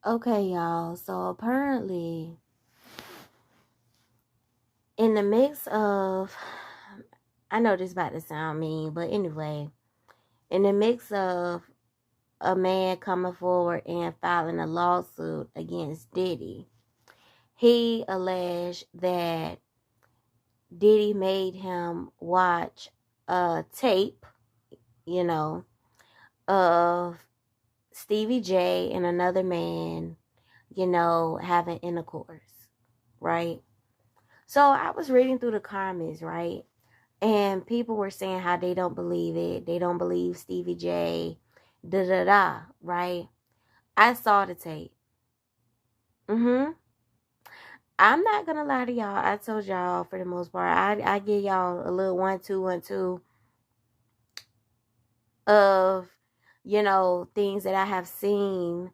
Okay, y'all. So apparently, in the mix of, I know this about to sound mean, but anyway, in the mix of a man coming forward and filing a lawsuit against Diddy, he alleged that Diddy made him watch a tape, you know, of Stevie J and another man, having intercourse, right? So I was reading through the comments, right? And people were saying how they don't believe it. They don't believe Stevie J, da da da, right? I saw the tape. Mm-hmm. I'm not gonna lie to y'all. I told y'all for the most part, I give y'all a little 1, 2, 1, 2 of, things that I have seen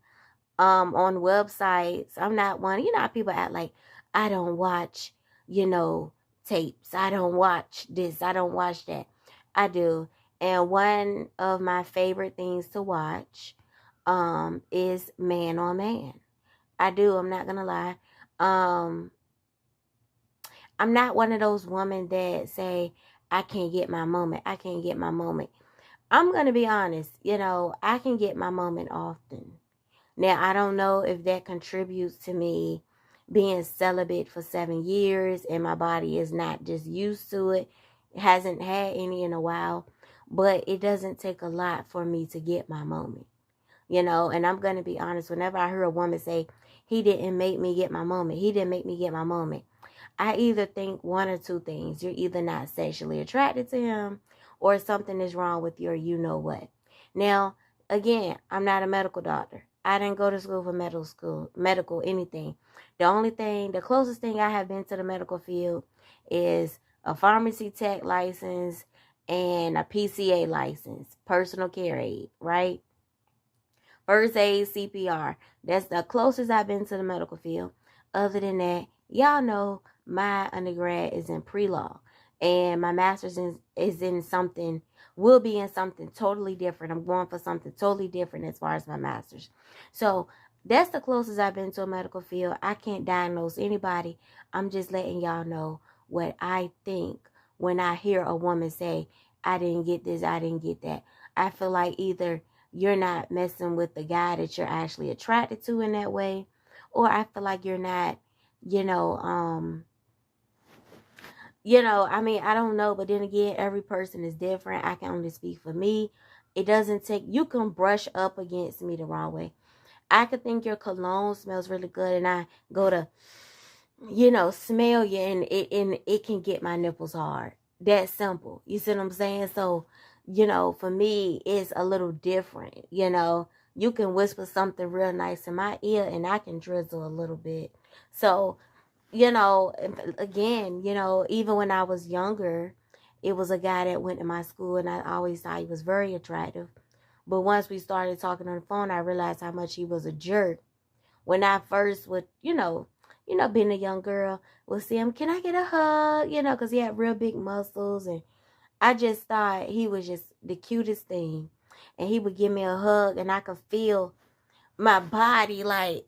on websites. I'm not one, how people act like I don't watch, tapes. I don't watch this. I don't watch that. I do. And one of my favorite things to watch is Man on Man. I do. I'm not gonna lie. Um I'm not one of those women that say I can't get my moment. I can't get my moment. I'm gonna be honest, I can get my moment often. Now, I don't know if that contributes to me being celibate for 7 years and my body is not just used to it. It hasn't had any in a while, but it doesn't take a lot for me to get my moment, and I'm going to be honest. Whenever I hear a woman say, he didn't make me get my moment, he didn't make me get my moment, I either think one or two things. You're either not sexually attracted to him or something is wrong with your what. Now, again, I'm not a medical doctor. I didn't go to school for medical anything. The closest thing I have been to the medical field is a pharmacy tech license and a PCA license, personal care aid, right? First aid, CPR. That's the closest I've been to the medical field. Other than that, y'all know my undergrad is in pre-law. And my master's is in something, will be in something totally different. I'm going for something totally different as far as my master's. So that's the closest I've been to a medical field. I can't diagnose anybody. I'm just letting y'all know what I think when I hear a woman say, I didn't get this, I didn't get that. I feel like either you're not messing with the guy that you're actually attracted to in that way, or I feel like you're not, you know, um, I mean, I don't know, but then again, every person is different. I can only speak for me. It doesn't take, you can brush up against me the wrong way. I could think your cologne smells really good and I go to, smell you and it can get my nipples hard. That's simple. You see what I'm saying? So, for me, it's a little different. You can whisper something real nice in my ear and I can drizzle a little bit. So, again, even when I was younger, it was a guy that went to my school and I always thought he was very attractive. But once we started talking on the phone, I realized how much he was a jerk. When I first would, being a young girl, would see him, can I get a hug? Because he had real big muscles. And I just thought he was just the cutest thing. And he would give me a hug and I could feel my body like,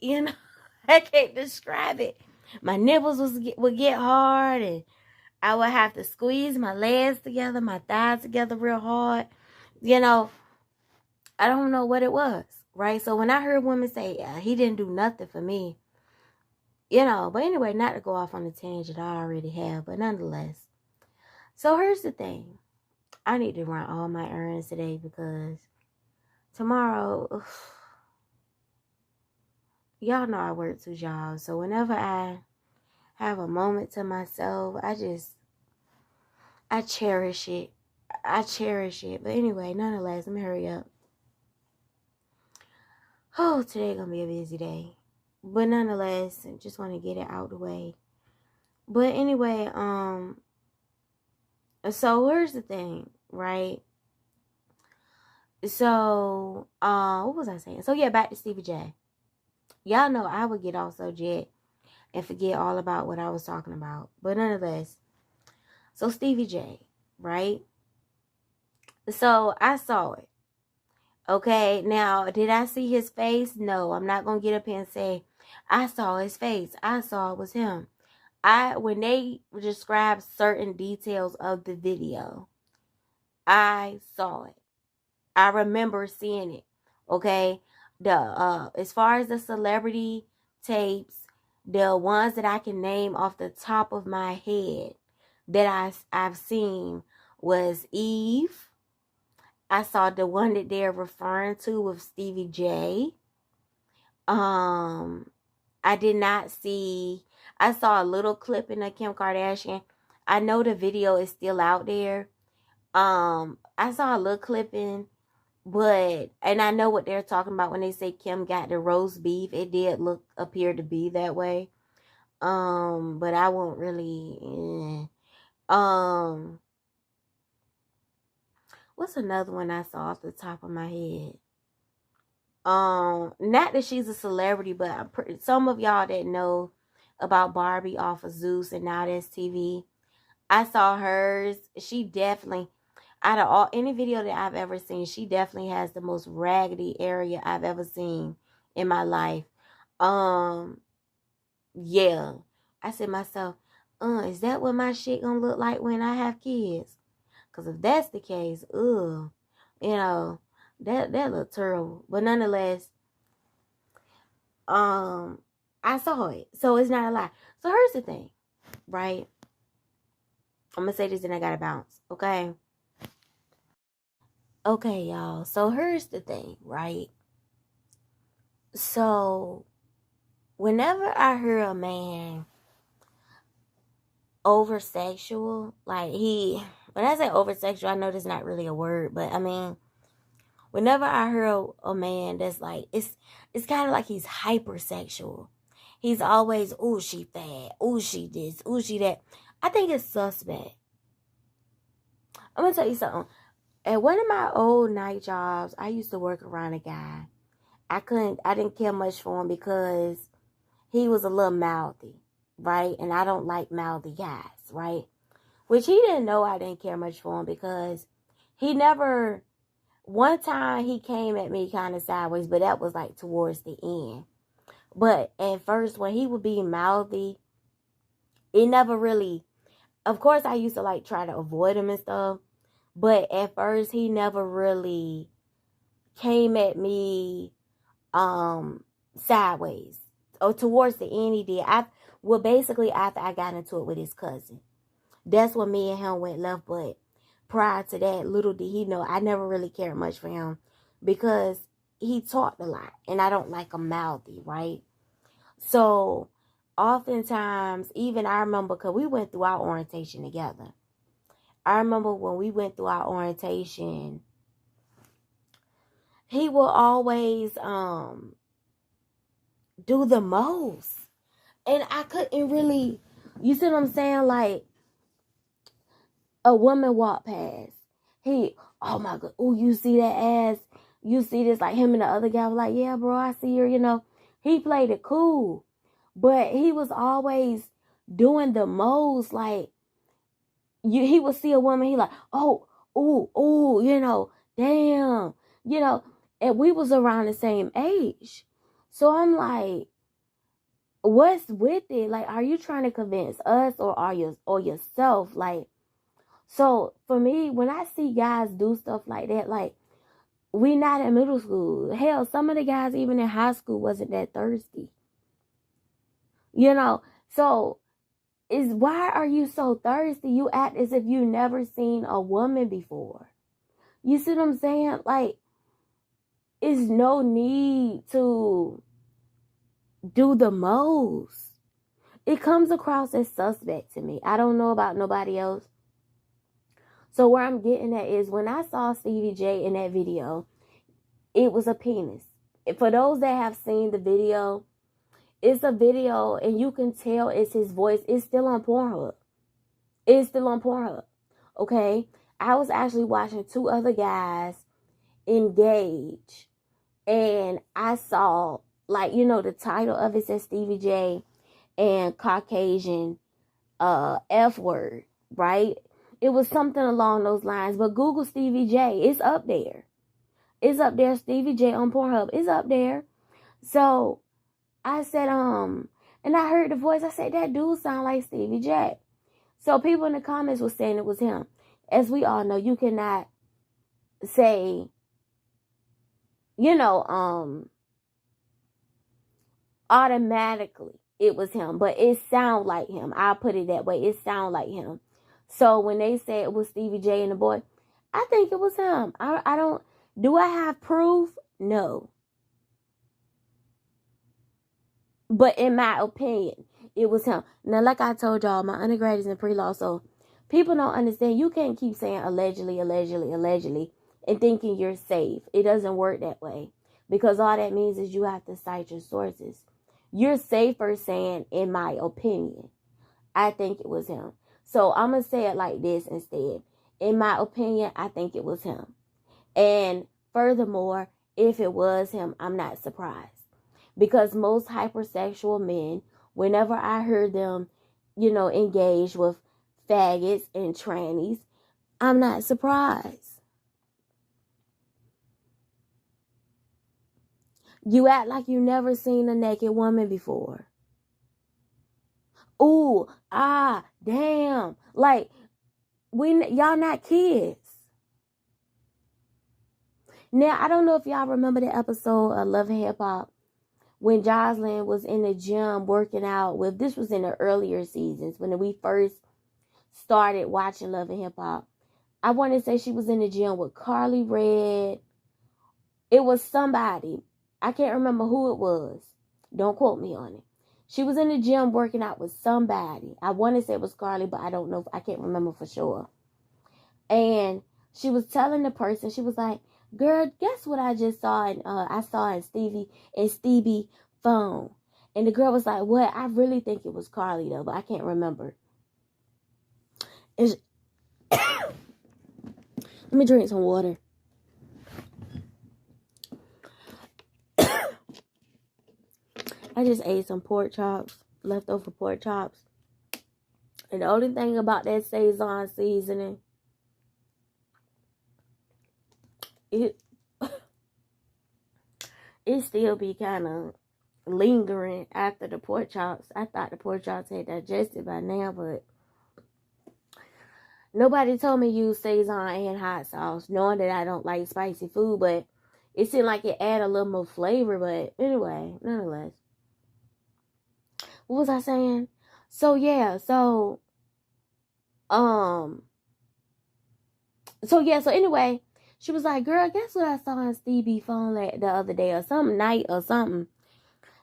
I can't describe it. My nipples would get hard and I would have to squeeze my legs together, my thighs together real hard. You know, I don't know what it was, right? So when I heard women say, yeah, he didn't do nothing for me, but anyway, not to go off on a tangent, I already have, but nonetheless. So here's the thing. I need to run all my errands today because tomorrow, y'all know I work 2 jobs. So whenever I have a moment to myself, I cherish it. I cherish it. But anyway, nonetheless, let me hurry up. Oh, today gonna be a busy day. But nonetheless, I just want to get it out of the way. But anyway, so here's the thing, right? So, what was I saying? So yeah, back to Stevie J. Y'all know I would get off so jet and forget all about what I was talking about. But nonetheless, so Stevie J, right? So I saw it. Okay, now, did I see his face? No, I'm not going to get up here and say, I saw his face. I saw it was him. When they describe certain details of the video, I saw it. I remember seeing it. Okay. As far as the celebrity tapes, the ones that I can name off the top of my head that I've seen was Eve. I saw the one that they're referring to with Stevie J. I did not see. I saw a little clip in the Kim Kardashian. I know the video is still out there. I saw a little clipping, and I know what they're talking about when they say Kim got the roast beef. It did appear to be that way. But I won't really. What's another one I saw off the top of my head? Not that she's a celebrity, but some of y'all that know about Barbie off of Zeus and Now That's TV, I saw hers. She definitely, out of any video that I've ever seen, she definitely has the most raggedy area I've ever seen in my life. Yeah. I said to myself, is that what my shit gonna look like when I have kids? Because if that's the case, that look terrible. But nonetheless, I saw it. So it's not a lie. So here's the thing, right? I'm gonna say this and I gotta bounce, okay? Okay, y'all. So here's the thing, right? So whenever I hear a man over sexual, like when I say over sexual, I know that's not really a word, but I mean, whenever I hear a man that's like, it's kind of like he's hypersexual. He's always, ooh, she fat, ooh, she this, ooh, she that. I think it's suspect. I'm gonna tell you something. At one of my old night jobs, I used to work around a guy. I didn't care much for him because he was a little mouthy, right? And I don't like mouthy guys, right? Which he didn't know I didn't care much for him because one time he came at me kind of sideways, but that was like towards the end. But at first, when he would be mouthy, it never really, of course, I used to like try to avoid him and stuff. But at first, he never really came at me sideways. Or towards the end, he did. Basically, after I got into it with his cousin. That's when me and him went left. But prior to that, little did he know, I never really cared much for him because he talked a lot. And I don't like a mouthy, right? So, oftentimes, even I remember, because we went through our orientation together. I remember when we went through our orientation, he will always do the most. And I couldn't really, you see what I'm saying? Like, a woman walked past. Oh my God, oh, you see that ass? You see this? Like, him and the other guy was like, yeah, bro, I see her, He played it cool. But he was always doing the most. Like, he would see a woman, he like, oh, ooh, damn, and we was around the same age. So I'm like, what's with it? Like, are you trying to convince us or yourself? Like, so for me, when I see guys do stuff like that, like, we not in middle school. Hell, some of the guys even in high school wasn't that thirsty. So why are you so thirsty? You act as if you never seen a woman before. You see what I'm saying? Like, it's no need to do the most. It comes across as suspect to me. I don't know about nobody else. So where I'm getting at is when I saw Stevie J in that video, it was a penis. For those that have seen the video, it's a video and you can tell it's his voice. It's still on Pornhub. Okay? I was actually watching two other guys engage. And I saw, like, the title of it says Stevie J and Caucasian F word, right? It was something along those lines. But Google Stevie J. It's up there. It's up there. Stevie J on Pornhub. It's up there. So I said, and I heard the voice. I said, that dude sound like Stevie J. So people in the comments were saying it was him. As we all know, you cannot say, automatically it was him, but it sound like him. I'll put it that way. It sound like him. So when they said it was Stevie J and the boy, I think it was him. I don't, do I have proof? No. But in my opinion, it was him. Now, like I told y'all, my undergrad is in pre-law, so people don't understand. You can't keep saying allegedly, and thinking you're safe. It doesn't work that way. Because all that means is you have to cite your sources. You're safer saying, in my opinion. I think it was him. So I'm going to say it like this instead. In my opinion, I think it was him. And furthermore, if it was him, I'm not surprised. Because most hypersexual men, whenever I heard them, engage with faggots and trannies, I'm not surprised. You act like you never seen a naked woman before. Ooh, damn. Like, y'all not kids. Now, I don't know if y'all remember the episode of Love and Hip Hop when Jocelyn was in the gym working out with, this was in the earlier seasons when we first started watching Love and Hip Hop. I want to say she was in the gym with Carly Red. It was somebody. I can't remember who it was. Don't quote me on it. She was in the gym working out with somebody. I want to say it was Carly, but I don't know. I can't remember for sure. And she was telling the person, she was like, girl, guess what I just saw? And I saw in Stevie phone. And the girl was like, what? I really think it was Carly though, but I can't remember. Let me drink some water. I just ate some pork chops, leftover pork chops. And the only thing about that Saison seasoning, it still be kind of lingering after the pork chops. I thought the pork chops had digested by now, but nobody told me use Saison and hot sauce, knowing that I don't like spicy food, but it seemed like it added a little more flavor. But anyway, nonetheless. What was I saying? So anyway, she was like, girl, guess what I saw on Stevie phone the other day or some night or something.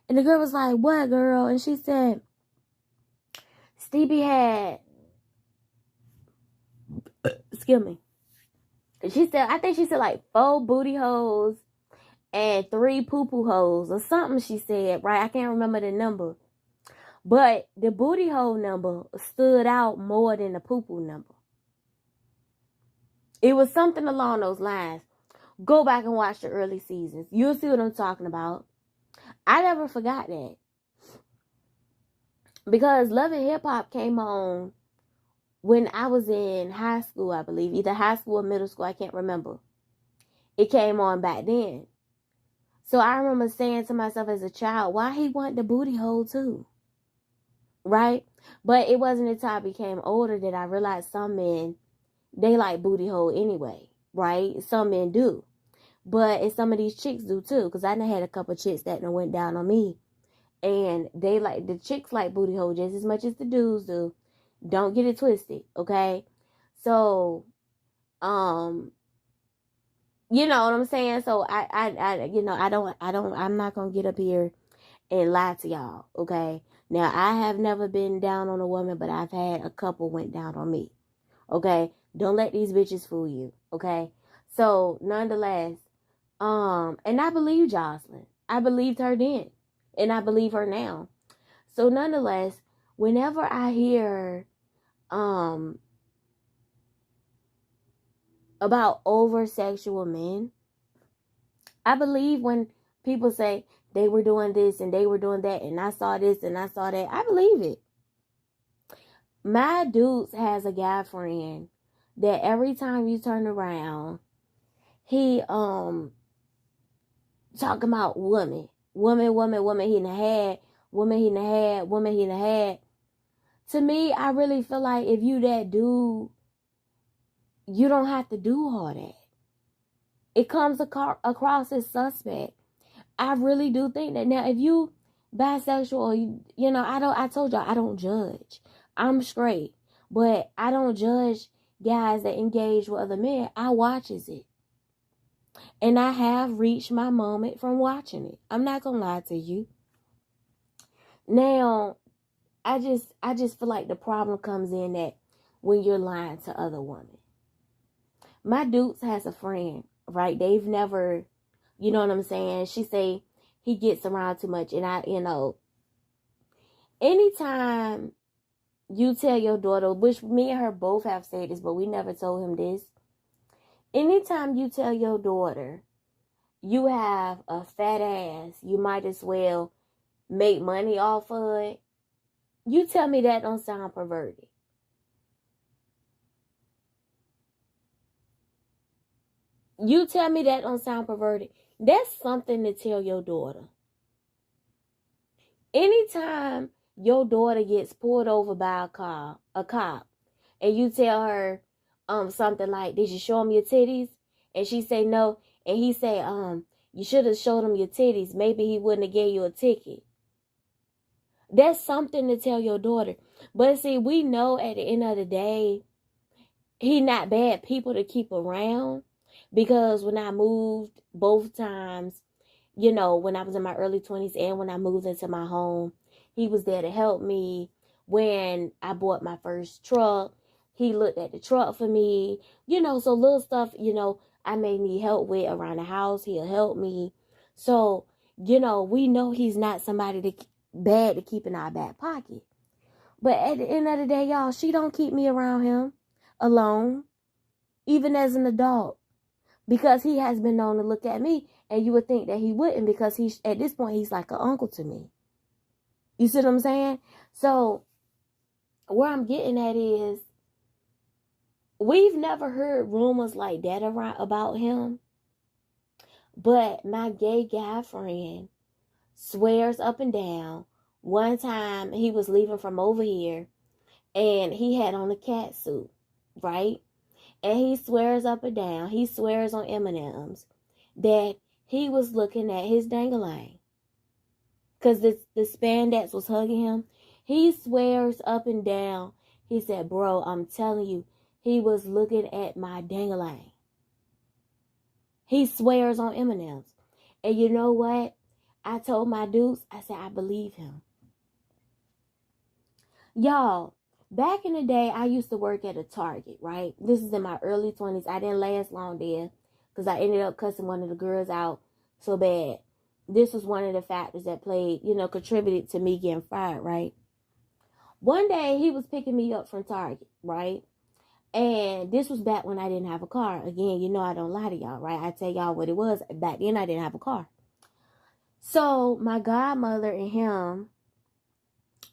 And the girl was like, what, girl? And she said, Stevie had, excuse me. She said, I think she said like 4 booty holes and 3 poo-poo holes or something she said, right? I can't remember the number. But the booty hole number stood out more than the poo-poo number. It was something along those lines. Go back and watch the early seasons. You'll see what I'm talking about. I never forgot that. Because Love and Hip Hop came on when I was in high school, I believe. Either high school or middle school, I can't remember. It came on back then. So I remember saying to myself as a child, why he want the booty hole too? Right? But it wasn't until I became older that I realized some men, they like booty hole anyway, right? Some men do. But some of these chicks do too. Because I done had a couple chicks that done went down on me. And the chicks like booty hole just as much as the dudes do. Don't get it twisted, okay? So, you know what I'm saying? So I'm not gonna get up here and lie to y'all, okay? Now, I have never been down on a woman, but I've had a couple went down on me, okay? Don't let these bitches fool you, okay? So, nonetheless, and I believe Jocelyn. I believed her then, and I believe her now. So, nonetheless, whenever I hear, about over-sexual men, I believe when people say, they were doing this and they were doing that and I saw this and I saw that. I believe it. My dude has a guy friend that every time you turn around, he talking about woman, woman he done had, woman he done had, woman he done had. To me, I really feel like if you that dude, you don't have to do all that. It comes across as suspect. I really do think that. Now, if you bisexual or you know, I told y'all I don't judge. I'm straight, but I don't judge guys that engage with other men. I watches it. And I have reached my moment from watching it. I'm not gonna lie to you. Now, I just feel like the problem comes in that when you're lying to other women. My dudes has a friend, right? They've never, you know what I'm saying? She say he gets around too much. And I, you know, anytime you tell your daughter, which me and her both have said this, but we never told him this. Anytime you tell your daughter you have a fat ass, you might as well make money off of it. You tell me that don't sound perverted. You tell me that don't sound perverted. That's something to tell your daughter. Anytime your daughter gets pulled over by a cop, and you tell her something like, did you show him your titties? And she say no. And he say, you should have showed him your titties. Maybe he wouldn't have gave you a ticket. That's something to tell your daughter. But see, we know at the end of the day, he not bad people to keep around. Because when I moved both times, you know, when I was in my early 20s and when I moved into my home, he was there to help me. When I bought my first truck, he looked at the truck for me. You know, so little stuff, you know, I may need help with around the house. He'll help me. So, you know, we know he's not somebody bad to keep in our back pocket. But at the end of the day, y'all, she don't keep me around him alone, even as an adult. Because he has been known to look at me, and you would think that he wouldn't, because he's at this point he's like an uncle to me. You see what I'm saying? So where I'm getting at is, we've never heard rumors like that around about him. But my gay guy friend swears up and down. One time he was leaving from over here, and he had on a cat suit, right? And he swears up and down, he swears on M&M's, that he was looking at his dangling. Because the spandex was hugging him. He swears up and down. He said, bro, I'm telling you, he was looking at my dangling. He swears on M&M's. And you know what? I told my dudes, I said, I believe him. Y'all, back in the day, I used to work at a Target, right? This is in my early 20s. I didn't last long there because I ended up cussing one of the girls out so bad. This was one of the factors that played, you know, contributed to me getting fired, right? One day, he was picking me up from Target, right? And this was back when I didn't have a car. Again, you know I don't lie to y'all, right? I tell y'all what it was. Back then, I didn't have a car. So, my godmother and him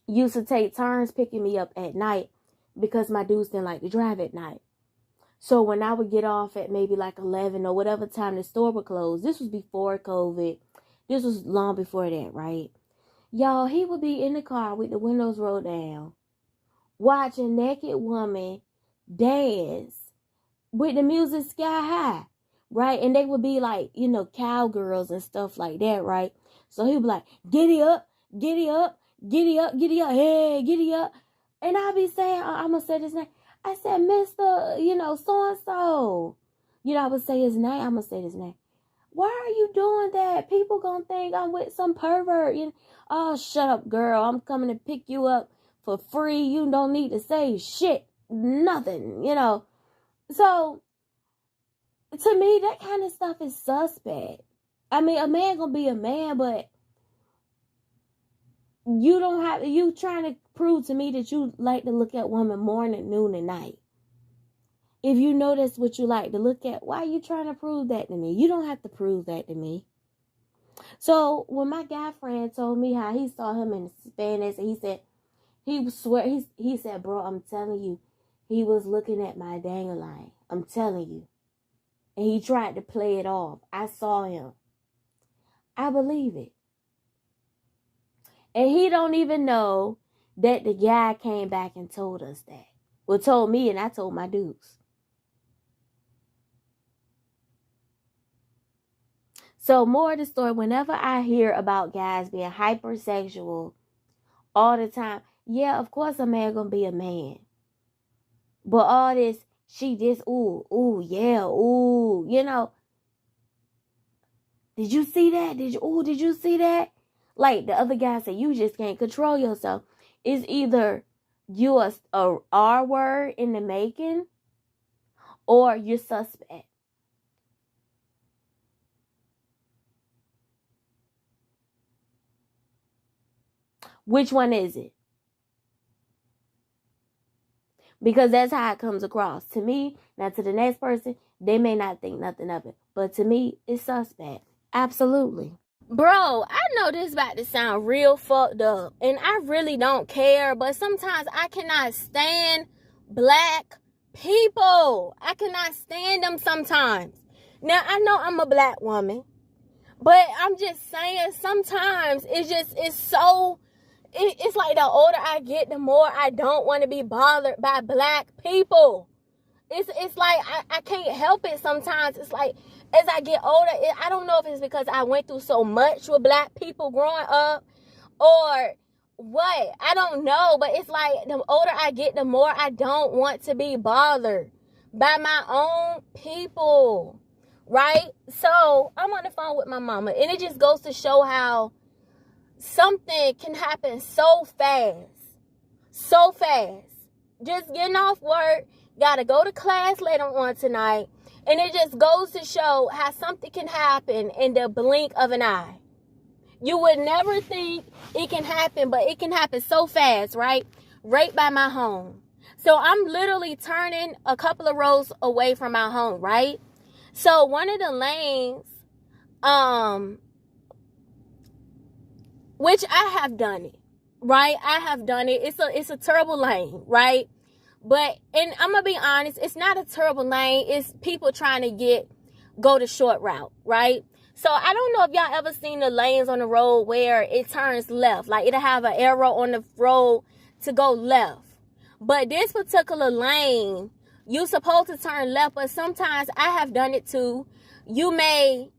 used to take turns picking me up at night because my dudes didn't like to drive at night. So when I would get off at maybe like 11 or whatever time the store would close, this was before COVID. This was long before that, right? Y'all, he would be in the car with the windows rolled down, watching naked woman dance with the music sky high, right? And they would be like, you know, cowgirls and stuff like that, right? So he would be like, giddy up, giddy up, giddy up, giddy up, hey, giddy up. And I'll be saying, I'm going to say his name. I said, Mr., you know, so-and-so. You know, I would say his name. I'm going to say his name. Why are you doing that? People going to think I'm with some pervert. You know, oh, shut up, girl. I'm coming to pick you up for free. You don't need to say shit. Nothing, you know. So, to me, that kind of stuff is suspect. I mean, a man going to be a man, but you don't have, you trying to prove to me that you like to look at women morning, noon, and night. If you know that's what you like to look at, why are you trying to prove that to me? You don't have to prove that to me. So when my guy friend told me how he saw him in Spanish, and he said, he said, bro, I'm telling you, he was looking at my dangling. I'm telling you. And he tried to play it off. I saw him. I believe it. And he don't even know that the guy came back and told us that. Well, told me, and I told my dudes. So more of the story, whenever I hear about guys being hypersexual all the time, yeah, of course a man gonna be a man. But all this, she just, ooh, yeah, ooh, you know. Did you see that? Did you see that? Like the other guy said, you just can't control yourself. It's either you a R word in the making or you're suspect. Which one is it? Because that's how it comes across. To me, now to the next person, they may not think nothing of it. But to me, it's suspect. Absolutely. Bro, I know this about to sound real fucked up. And I really don't care. But sometimes I cannot stand black people. I cannot stand them sometimes. Now, I know I'm a black woman. But I'm just saying, sometimes it's so... It's like the older I get, the more I don't want to be bothered by black people. It's like I can't help it sometimes. It's like as I get older, I don't know if it's because I went through so much with black people growing up or what. I don't know, but it's like the older I get, the more I don't want to be bothered by my own people, right? So I'm on the phone with my mama, and it just goes to show how something can happen so fast. Just getting off work, gotta go to class later on tonight, and it just goes to show how something can happen in the blink of an eye. You would never think it can happen, but it can happen so fast, right? Right by my home. So I'm literally turning a couple of rows away from my home, right? So one of the lanes, which I have done it, right? I have done it. It's a terrible lane, right? But, and I'm going to be honest, it's not a terrible lane. It's people trying to go the short route, right? So I don't know if y'all ever seen the lanes on the road where it turns left. Like it'll have an arrow on the road to go left. But this particular lane, you're supposed to turn left, but sometimes I have done it too. You may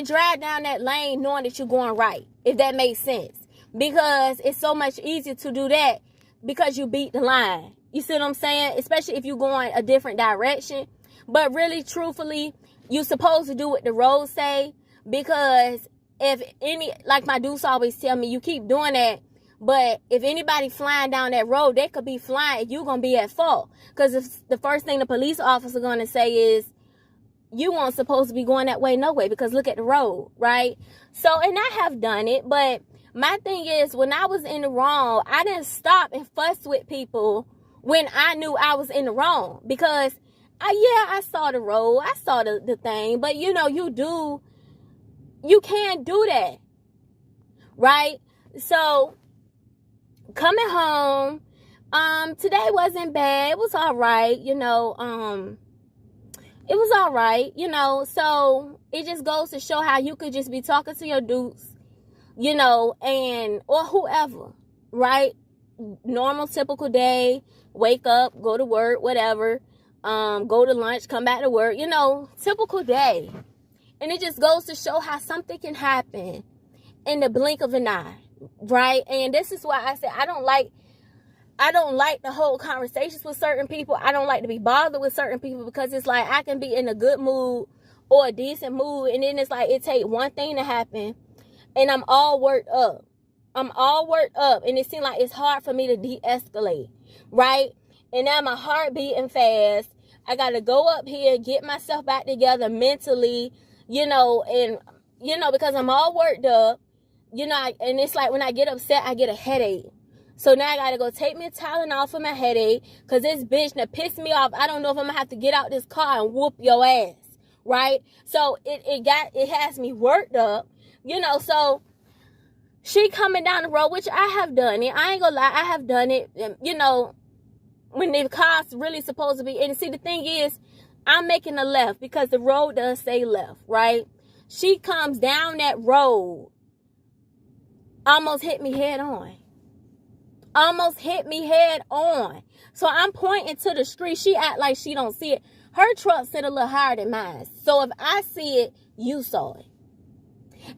drive down that lane knowing that you're going right, if that makes sense. Because it's so much easier to do that because you beat the line. You see what I'm saying? Especially if you're going a different direction. But really, truthfully, you're supposed to do what the roads say. Because like my dudes always tell me, you keep doing that. But if anybody flying down that road, they could be flying. You're going to be at fault. Because if the first thing the police officer going to say is, you weren't supposed to be going that way, no way, because look at the road, right? So, and I have done it, but my thing is, when I was in the wrong, I didn't stop and fuss with people when I knew I was in the wrong, because, I saw the road, I saw the thing, but you can't do that, right? So, coming home, today wasn't bad, it was all right, it was all right, so it just goes to show how you could just be talking to your dudes, or whoever, right? Normal, typical day, wake up, go to work, whatever, go to lunch, come back to work, typical day. And it just goes to show how something can happen in the blink of an eye, right? And this is why I said I don't like the whole conversations with certain people. I don't like to be bothered with certain people because it's like I can be in a good mood or a decent mood, and then it's like it take one thing to happen and I'm all worked up. And it seems like it's hard for me to de-escalate, right? And now my heart beating fast. I got to go up here, get myself back together mentally, because I'm all worked up, and it's like when I get upset, I get a headache. So now I got to go take me a Tylenol for my headache because this bitch that pissed me off. I don't know if I'm going to have to get out this car and whoop your ass, right? So it has me worked up, so she coming down the road, which I have done it. I ain't gonna lie, I have done it, when the car's really supposed to be. And see, the thing is, I'm making a left because the road does say left, right? She comes down that road, almost hit me head on. Almost hit me head on. So I'm pointing to the street. She act like she don't see it. Her truck sit a little higher than mine. So if I see it, you saw it.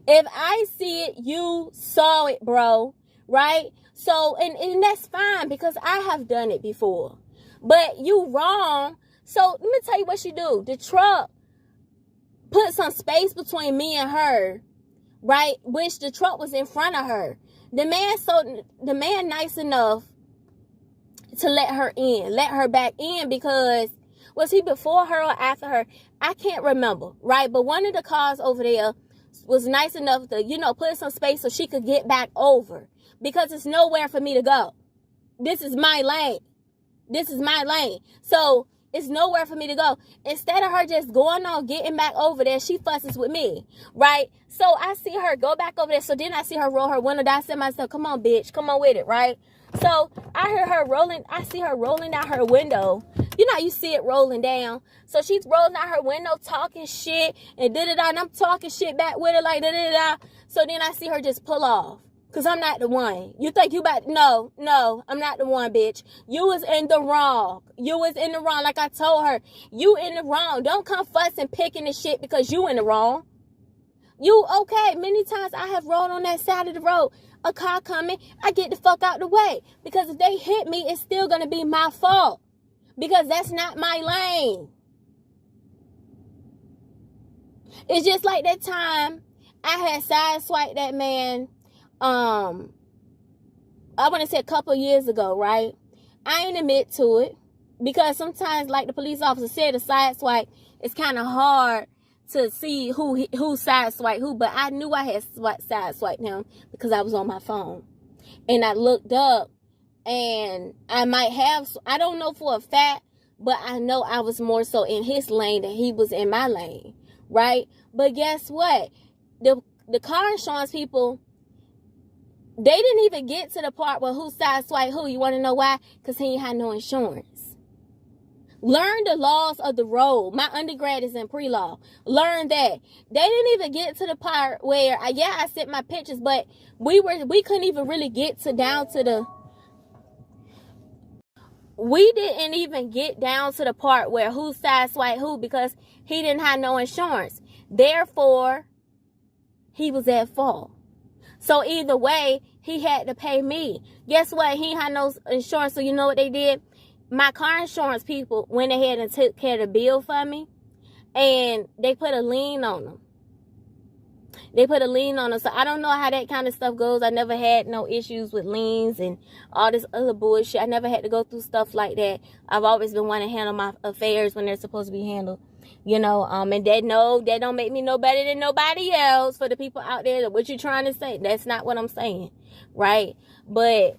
If I see it, you saw it, bro. Right? So, and that's fine because I have done it before. But you wrong. So let me tell you what she do. The truck put some space between me and her, right? Which the truck was in front of her. The man nice enough to let her back in, because was he before her or after her? I can't remember, right? But one of the cars over there was nice enough to, put some space so she could get back over, because it's nowhere for me to go. This is my lane. So it's nowhere for me to go. Instead of her just going on, getting back over there, she fusses with me, right? So I see her go back over there. So then I see her roll her window down. I said to myself, come on, bitch. Come on with it, right? So I see her rolling down her window. You see it rolling down. So she's rolling down her window, talking shit, and da-da-da, and I'm talking shit back with her, like da-da-da. So then I see her just pull off. Because I'm not the one. You think you about... No, I'm not the one, bitch. You was in the wrong. Like I told her. You in the wrong. Don't come fussing, picking the shit because you in the wrong. You, okay, many times I have rolled on that side of the road. A car coming, I get the fuck out the way. Because if they hit me, it's still going to be my fault. Because that's not my lane. It's just like that time I had sideswiped that man... I want to say a couple years ago, right? I ain't admit to it because sometimes, like the police officer said, a side swipe, it's kind of hard to see who side swiped who. But I knew I had side swiped him because I was on my phone, and I looked up, and I don't know for a fact, but I know I was more so in his lane than he was in my lane, right? But guess what? The car insurance people, they didn't even get to the part where who sideswiped who. You want to know why? Because he ain't had no insurance. Learn the laws of the road. My undergrad is in pre-law. Learn that. They didn't even get to the part where, I sent my pictures, but we couldn't even really get down to the... We didn't even get down to the part where who sideswiped who, because he didn't have no insurance. Therefore, he was at fault. So either way, he had to pay me. Guess what? He had no insurance. So you know what they did? My car insurance people went ahead and took care of the bill for me. And they put a lien on them. So I don't know how that kind of stuff goes. I never had no issues with liens and all this other bullshit. I never had to go through stuff like that. I've always been wanting to handle my affairs when they're supposed to be handled. And that don't make me no better than nobody else. For the people out there, what you trying to say? That's not what I'm saying, right? But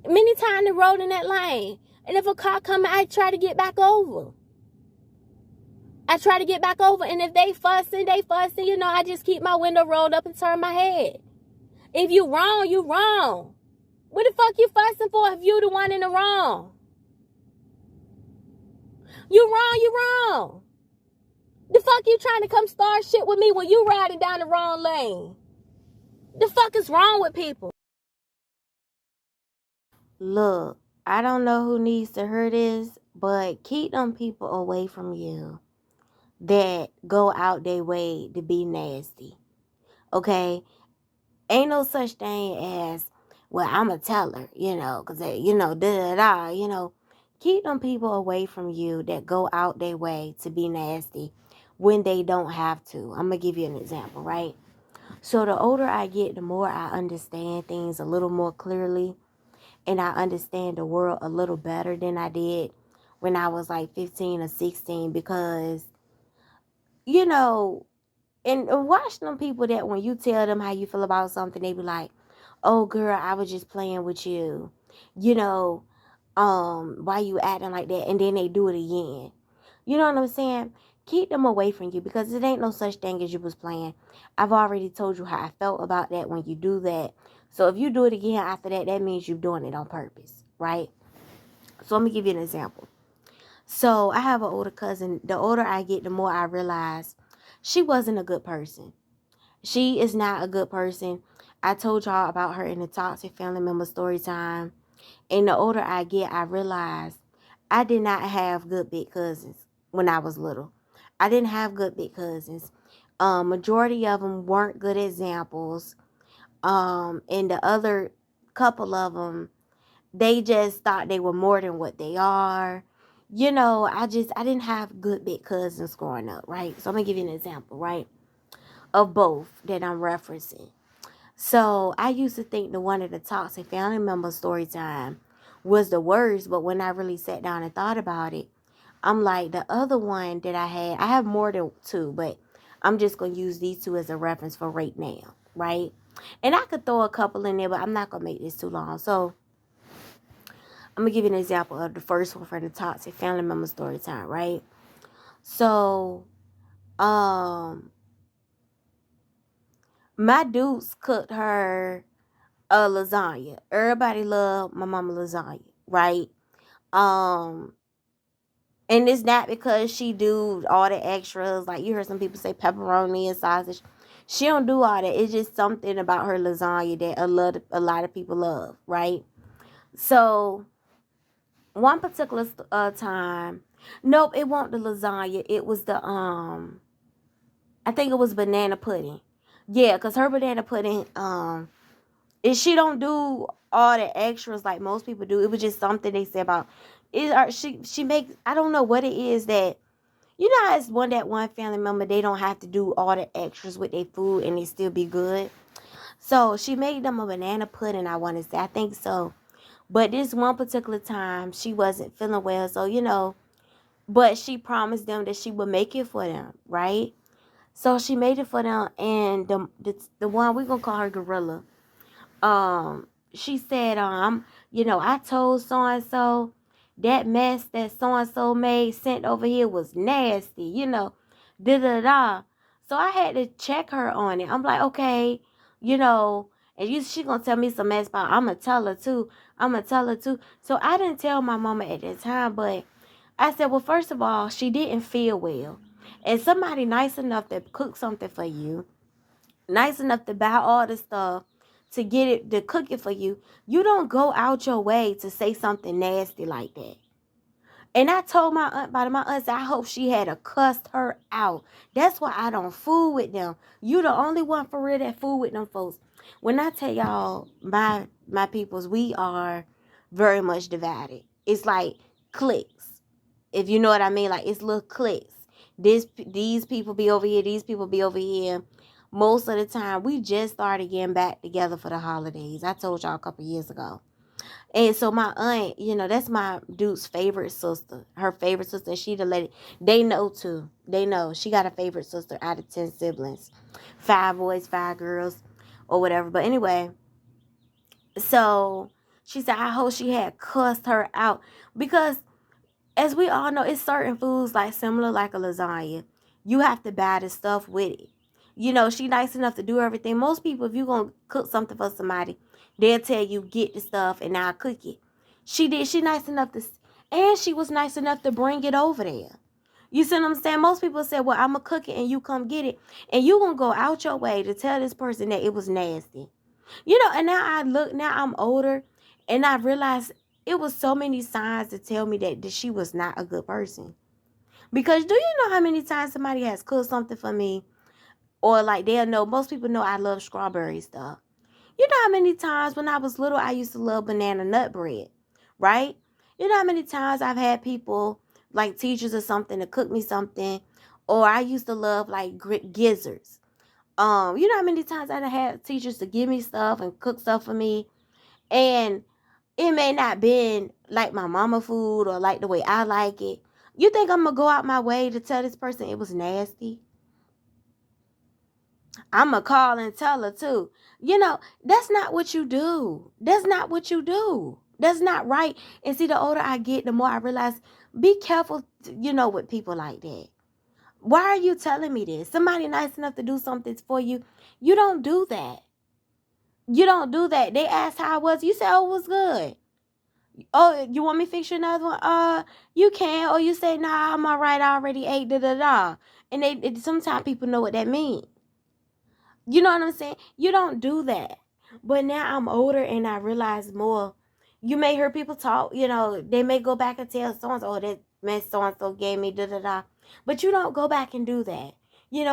many times the road in that lane, and if a car come, I try to get back over. And if they fussing, I just keep my window rolled up and turn my head. If you wrong, you wrong. What the fuck you fussing for if you the one in the wrong? You wrong. The fuck you trying to come start shit with me when you riding down the wrong lane? The fuck is wrong with people? Look, I don't know who needs to hear this, but keep them people away from you that go out their way to be nasty. Okay? Ain't no such thing as, well, I'm a teller, because they, da-da-da, Keep them people away from you that go out their way to be nasty when they don't have to. I'm going to give you an example, right? So the older I get, the more I understand things a little more clearly. And I understand the world a little better than I did when I was like 15 or 16. Because, and watch them people that when you tell them how you feel about something, they be like, oh, girl, I was just playing with you. Why you acting like that? And then they do it again. You know what I'm saying? Keep them away from you, because it ain't no such thing as you was playing. I've already told you how I felt about that when you do that. So if you do it again after that, that means you're doing it on purpose, right? So let me give you an example. So I have an older cousin. The older I get, the more I realize She wasn't a good person. She is not a good person. I told y'all about her in the Toxic Family Member story time. And the older I get, I realize I did not have good big cousins when I was little. I didn't have good big cousins. Majority of them weren't good examples. And the other couple of them, they just thought they were more than what they are. I didn't have good big cousins growing up, right? So I'm gonna give you an example, right, of both that I'm referencing. So I used to think the one of the Toxic Family Member story time was the worst, but when I really sat down and thought about it, I'm like, the other one that I have more than two, but I'm just gonna use these two as a reference for right now, right? And I could throw a couple in there, but I'm not gonna make this too long. So I'm gonna give you an example of the first one for the Toxic Family Member story time, right? So, my dudes cooked her a lasagna. Everybody loved my mama lasagna, right? Um, and it's not because she do all the extras. Like you heard some people say pepperoni and sausage. She don't do all that. It's just something about her lasagna that a lot of people love, right? So one particular time, nope, it wasn't the lasagna. It was the I think it was banana pudding. Yeah, cause her banana pudding and she don't do all the extras like most people do. It was just something they said about it. Or she makes, I don't know what it is that, how it's one family member, they don't have to do all the extras with their food and it still be good. So she made them a banana pudding. I want to say, I think so. But this one particular time she wasn't feeling well, so But she promised them that she would make it for them, right? So she made it for them, and the one we gonna call her Gorilla. She said, I told so and so that mess that so and so made sent over here was nasty, da da da. So I had to check her on it. I'm like, okay, you know, she gonna tell me some mess about. I'm gonna tell her too. I'm gonna tell her too. So I didn't tell my mama at that time, but I said, well, first of all, she didn't feel well, and somebody nice enough to cook something for you, nice enough to buy all the stuff to get it to cook it for you, you don't go out your way to say something nasty like that. And I told my aunt about it. My aunt said, I hope she had a cussed her out. That's why I don't fool with them. You the only one for real that fool with them folks. When I tell y'all, my peoples, we are very much divided. It's like cliques, if you know what I mean. Like it's little cliques. These people be over here. These people be over here. Most of the time, we just started getting back together for the holidays. I told y'all a couple years ago. And so my aunt, that's my dude's favorite sister. Her favorite sister. She the lady. They know too. They know. She got a favorite sister out of 10 siblings. 5 boys, 5 girls, or whatever. But anyway, so she said, I hope she had cussed her out. Because as we all know, it's certain foods like similar like a lasagna. You have to buy the stuff with it. She nice enough to do everything. Most people, if you gonna cook something for somebody, they'll tell you get the stuff and I'll cook it. She did. She nice enough to, and she was nice enough to bring it over there. You see what I'm saying? Most people say, well, I'm gonna cook it and you come get it. And you gonna go out your way to tell this person that it was nasty. And now I'm older and I realized it was so many signs to tell me that she was not a good person. Because do you know how many times somebody has cooked something for me? Or like they'll know, most people know I love strawberry stuff. You know how many times when I was little, I used to love banana nut bread, right? You know how many times I've had people, like teachers or something, to cook me something. Or I used to love like gizzards. You know how many times I had teachers to give me stuff and cook stuff for me. And it may not been like my mama food or like the way I like it. You think I'm gonna go out my way to tell this person it was nasty? I'm gonna call and tell her too. That's not what you do. That's not what you do. That's not right. And see, the older I get, the more I realize, be careful, with people like that. Why are you telling me this? Somebody nice enough to do something for you. You don't do that. You don't do that. They asked how I was. You said, oh, it was good. Oh, you want me to fix you another one? You can. Or you say, nah, I'm all right. I already ate, da, da, da. And sometimes people know what that means. You know what I'm saying? You don't do that. But now I'm older and I realize more. You may hear people talk, they may go back and tell so-and-so, oh, that man so-and-so gave me da da da. But you don't go back and do that.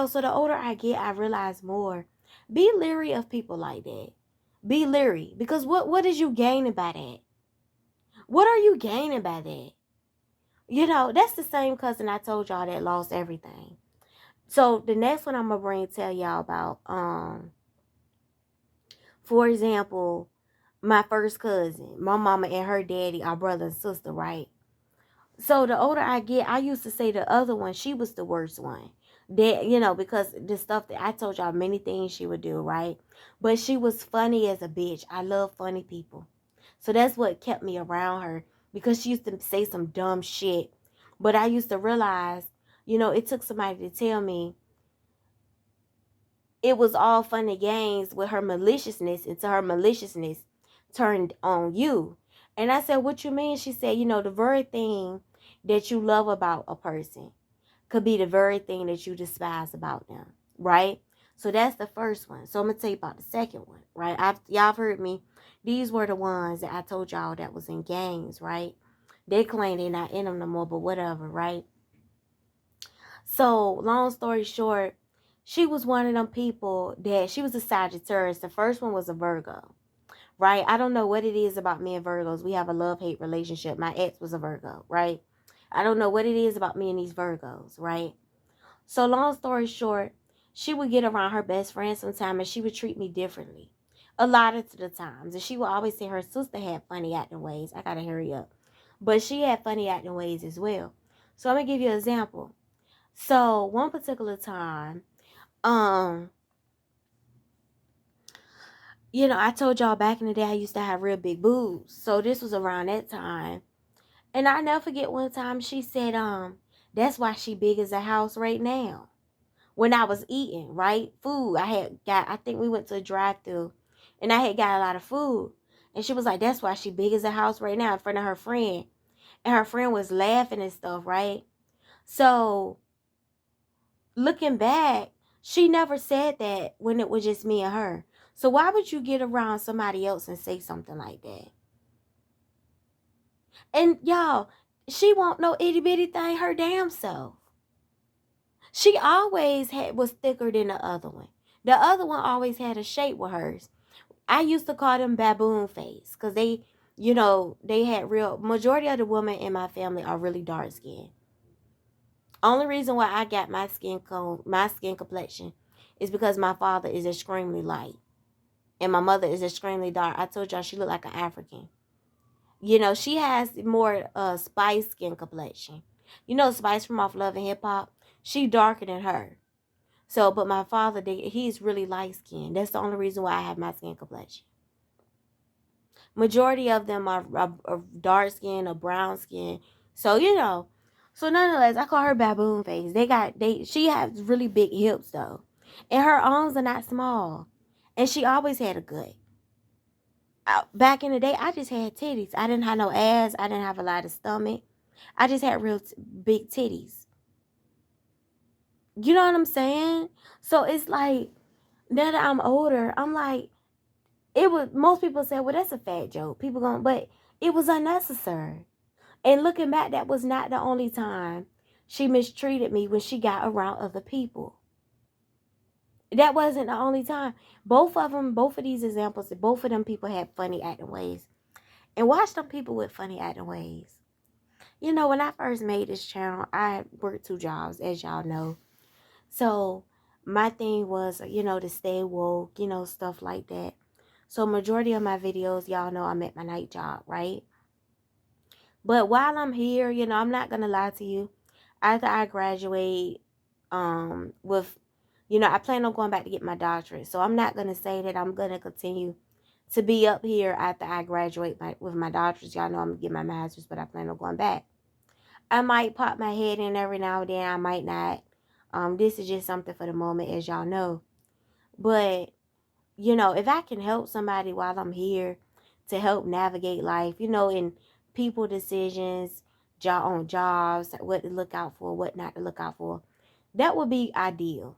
So the older I get, I realize more. Be leery of people like that. Be leery. Because what is you gaining by that? What are you gaining by that? That's the same cousin I told y'all that lost everything. So the next one I'm gonna tell y'all about, for example, my first cousin, my mama and her daddy are brother and sister, right? So the older I get, I used to say the other one, she was the worst one. That, because the stuff that I told y'all, many things she would do, right? But she was funny as a bitch. I love funny people. So that's what kept me around her, because she used to say some dumb shit. But I used to realize, it took somebody to tell me it was all fun and games with her maliciousness, until her maliciousness turned on you. And I said, what you mean? She said, the very thing that you love about a person could be the very thing that you despise about them, right? So that's the first one. So I'm going to tell you about the second one, right? Y'all have heard me. These were the ones that I told y'all that was in gangs, right? They claim they're not in them no more, but whatever, right? So long story short, she was one of them people that she was a Sagittarius. The first one was a Virgo, right? I don't know what it is about me and Virgos. We have a love-hate relationship. My ex was a Virgo, right? I don't know what it is about me and these Virgos, right? So long story short, she would get around her best friend sometime and she would treat me differently. A lot of the times. And she would always say her sister had funny acting ways. I gotta hurry up. But she had funny acting ways as well. So I'm gonna give you an example. So one particular time, um, I told y'all back in the day I used to have real big boobs. So this was around that time. And I never forget one time she said, that's why she big as a house right now. When I was eating, right? Food. I think we went to a drive-thru and I had got a lot of food. And she was like, that's why she big as a house right now, in front of her friend. And her friend was laughing and stuff, right? So looking back, she never said that when it was just me and her. So why would you get around somebody else and say something like that? And y'all, she won't know itty bitty thing her damn self. She always was thicker than the other one. The other one always had a shape with hers. I used to call them baboon face, because they had real, majority of the women in my family are really dark skinned. Only reason why I got my skin complexion is because my father is extremely light and my mother is extremely dark. I told y'all she looked like an African. She has more Spice skin complexion. Spice from off Love and Hip Hop. She darker than her. So, but my father, he's really light skinned. That's the only reason why I have my skin complexion. Majority of them are dark skin or brown skin. So, So nonetheless, I call her baboon face. She has really big hips though. And her arms are not small. And she always had a gut. Back in the day, I just had titties. I didn't have no ass. I didn't have a lot of stomach. I just had real big titties. You know what I'm saying? So it's like, now that I'm older, I'm like, most people say, well, that's a fat joke. But it was unnecessary. And looking back, that was not the only time she mistreated me when she got around other people. That wasn't the only time. Both of these examples, both of them people had funny acting ways. And watch them people with funny acting ways. When I first made this channel, I worked 2 jobs, as y'all know. So my thing was, to stay woke, stuff like that. So majority of my videos, y'all know I'm at my night job, right? But while I'm here, I'm not going to lie to you. After I graduate, with, I plan on going back to get my doctorate. So I'm not going to say that I'm going to continue to be up here after I graduate with my doctorate. Y'all know I'm going to get my master's, but I plan on going back. I might pop my head in every now and then. I might not. This is just something for the moment, as y'all know. But, if I can help somebody while I'm here to help navigate life, and people decisions, job on jobs, what to look out for, what not to look out for. That would be ideal.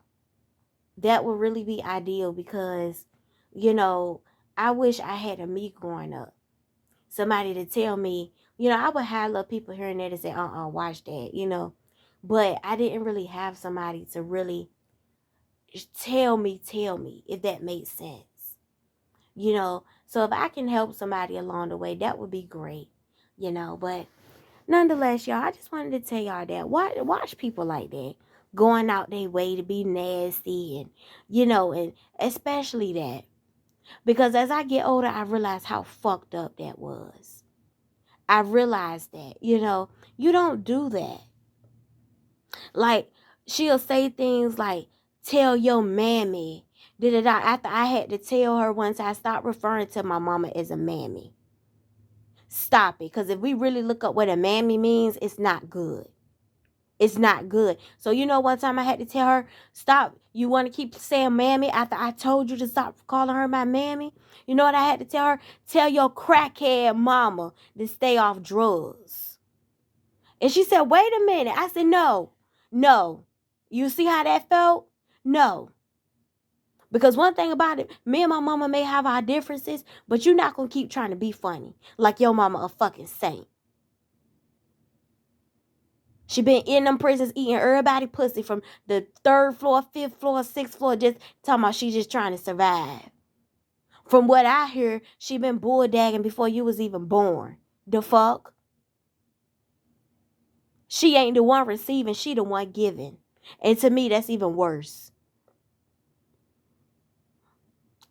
That would really be ideal because, you know, I wish I had a me growing up. Somebody to tell me, you know, I would have little people here and there to say, watch that, you know. But I didn't really have somebody to really tell me, if that makes sense. You know, so if I can help somebody along the way, that would be great, you know. But nonetheless, y'all, I just wanted to tell y'all that watch people like that going out their way to be nasty, and you know, and especially that, because as I get older, I realize how fucked up that was. I realized that, you know, you don't do that. Like, she'll say things like, tell your mammy, after I had to tell her once, I stopped referring to my mama as a mammy. Stop it. Because if we really look up what a mammy means, it's not good. It's not good. So, you know, one time I had to tell her, stop. You want to keep saying mammy after I told you to stop calling her my mammy? You know what I had to tell her? Tell your crackhead mama to stay off drugs. And she said, wait a minute. I said, no. You see how that felt? No. Because one thing about it, me and my mama may have our differences, but you're not going to keep trying to be funny like your mama a fucking saint. She been in them prisons eating everybody pussy from the 3rd floor, 5th floor, 6th floor, just talking about she just trying to survive. From what I hear, she been bulldagging before you was even born. The fuck? She ain't the one receiving, she the one giving. And to me, that's even worse.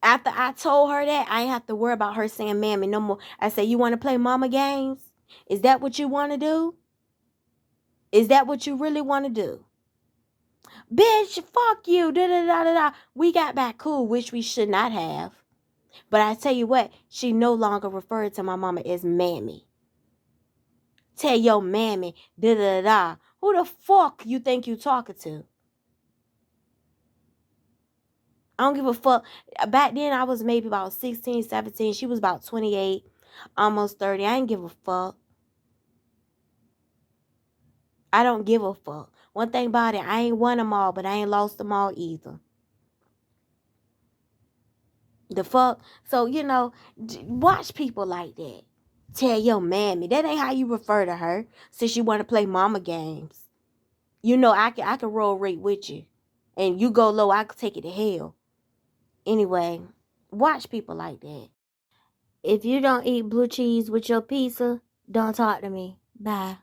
After I told her that, I ain't have to worry about her saying mammy no more. I said, you want to play mama games? Is that what you want to do? Is that what you really want to do? Bitch, fuck you. Da da da da da. We got back cool, which we should not have. But I tell you what, she no longer referred to my mama as mammy. Tell your mammy, da da da. Who the fuck you think you talking to? I don't give a fuck. Back then, I was maybe about 16, 17. She was about 28, almost 30. I ain't give a fuck. I don't give a fuck. One thing about it, I ain't won them all, but I ain't lost them all either. The fuck? So, you know, watch people like that. Tell your mammy. That ain't how you refer to her. Since you want to play mama games. You know, I can roll rate with you. And you go low, I can take it to hell. Anyway, watch people like that. If you don't eat blue cheese with your pizza, don't talk to me. Bye.